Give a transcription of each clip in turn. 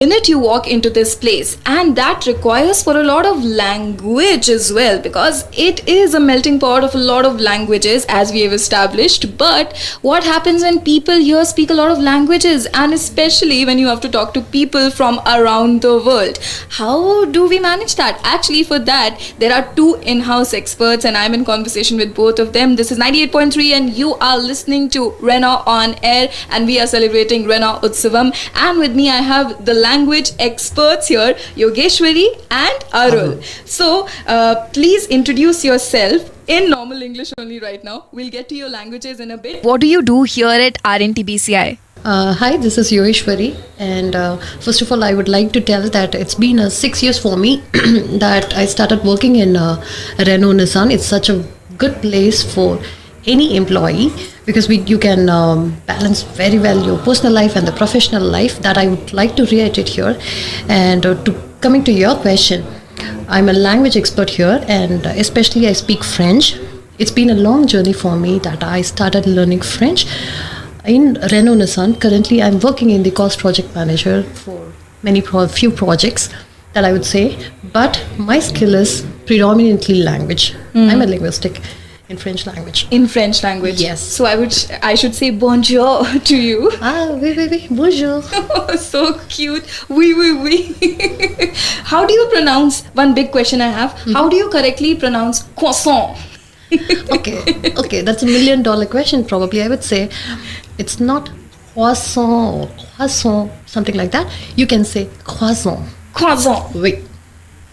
minute you walk into this place, and that requires for a lot of language as well, because it is a melting pot of a lot of languages, as we have established. But what happens when people here speak a lot of languages, and especially when you have to talk to people from around the world? How do we manage that? Actually, for that there are two in-house experts, and I'm in conversation with both of them. This is 98.3 and you are listening to Rena on Air, and we are celebrating Rena Utsavam. And with me I have the language experts here, Yogeshwari and Arul. So please introduce yourself in normal English only right now. We'll get to your languages in a bit. What do you do here at RNTBCI? Hi, this is Yogeshwari, and first of all I would like to tell that it's been 6 years for me that I started working in Renault Nissan. It's such a good place for any employee, because you can balance very well your personal life and the professional life. That I would like to reiterate here. And coming to your question, I'm a language expert here, and especially I speak French. It's been a long journey for me that I started learning French in Renault Nissan. Currently I'm working in the cost project manager for few projects, that I would say, but my skill is predominantly language. I'm a linguistic in French language. In French language? Yes. So I should say bonjour to you. Oui, bonjour. So cute. Oui. How do you pronounce, one big question I have, how do you correctly pronounce croissant? Okay, that's $1 million question probably. I would say it's not croissant or croissant, something like that. You can say croissant. Croissant.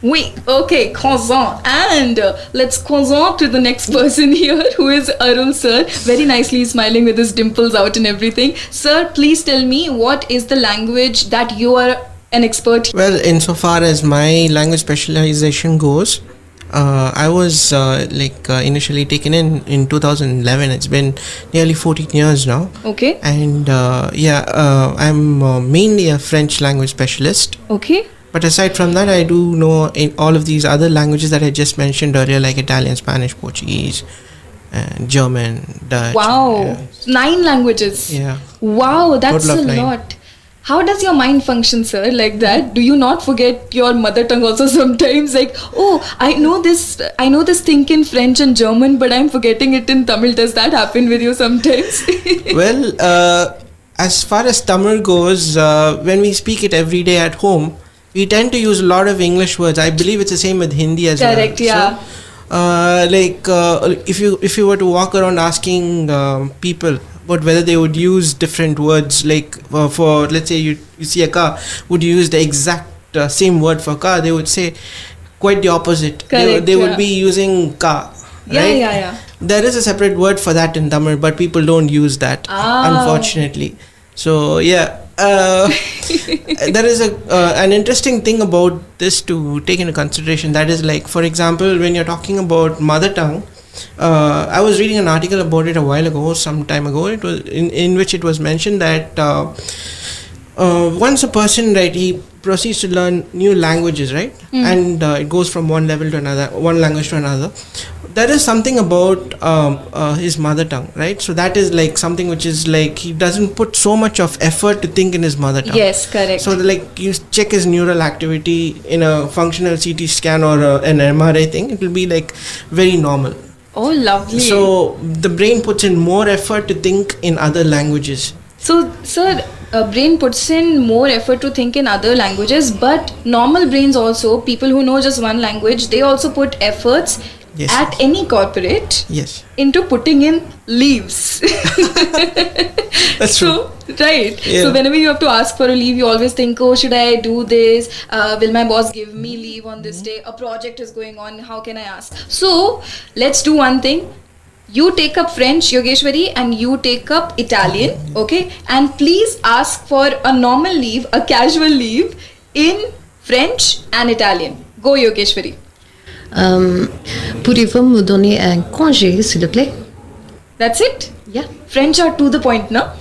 Oui, okay, croissant. And let's croissant to the next person here, who is Arul sir. Very nicely smiling with his dimples out and everything. Sir, please tell me, what is the language that you are an expert? Well, insofar as my language specialization goes, I was initially taken in 2011. It's been nearly 14 years now. Okay. And I'm mainly a French language specialist. Okay. But aside from that, I do know in all of these other languages that I just mentioned earlier, like Italian, Spanish, Portuguese, and German, Dutch. Wow. 9 languages. Yeah. Wow, that's a 9. lot. How does your mind function, sir, like that? Do you not forget your mother tongue also sometimes? Like, oh, I know this thing in French and German, but I'm forgetting it in Tamil. Does that happen with you sometimes? Well, as far as Tamil goes, when we speak it every day at home, we tend to use a lot of English words. I believe it's the same with Hindi as well. Correct, yeah. So, if you were to walk around asking people about whether they would use different words, like for let's say you see a car, would you use the exact same word for car? They would say quite the opposite. Correct, they would be using car. Right? Yeah. There is a separate word for that in Tamil, but people don't use that, unfortunately. So yeah. There is an interesting thing about this to take into consideration. That is, like, for example, when you're talking about mother tongue, I was reading an article about it a while ago, some time ago. It was in which it was mentioned that once a person, right, he proceeds to learn new languages, right, and it goes from one level to another, one language to another. There is something about his mother tongue, right? So that is like something which is like he doesn't put so much of effort to think in his mother tongue. Yes, correct. So like you check his neural activity in a functional CT scan or an MRI thing, it will be like very normal. Oh, lovely. So the brain puts in more effort to think in other languages. So, sir, brain puts in more effort to think in other languages, but normal brains also, people who know just one language, they also put efforts at any corporate into putting in leaves. That's true. Right. Yeah. So whenever you have to ask for a leave, you always think, oh, should I do this? Will my boss give me leave on this day? A project is going on. How can I ask? So let's do one thing. You take up French, Yogeshwari, and you take up Italian, okay? And please ask for a normal leave, a casual leave in French and Italian. Go, Yogeshwari. Pourriez-vous me donner un congé, s'il vous plaît? That's it? Yeah. French are to the point, no?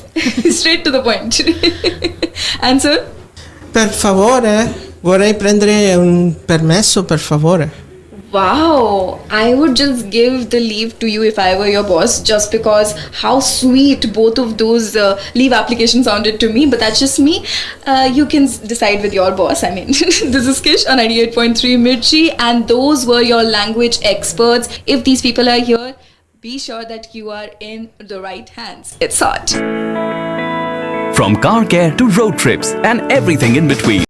Straight to the point. Answer? Per favore, vorrei prendere un permesso, per favore. Wow, I would just give the leave to you if I were your boss, just because how sweet both of those leave applications sounded to me. But that's just me. You can decide with your boss. I mean, this is Kish on 98.3 Mirchi, and those were your language experts. If these people are here, be sure that you are in the right hands. It's hot. From car care to road trips and everything in between,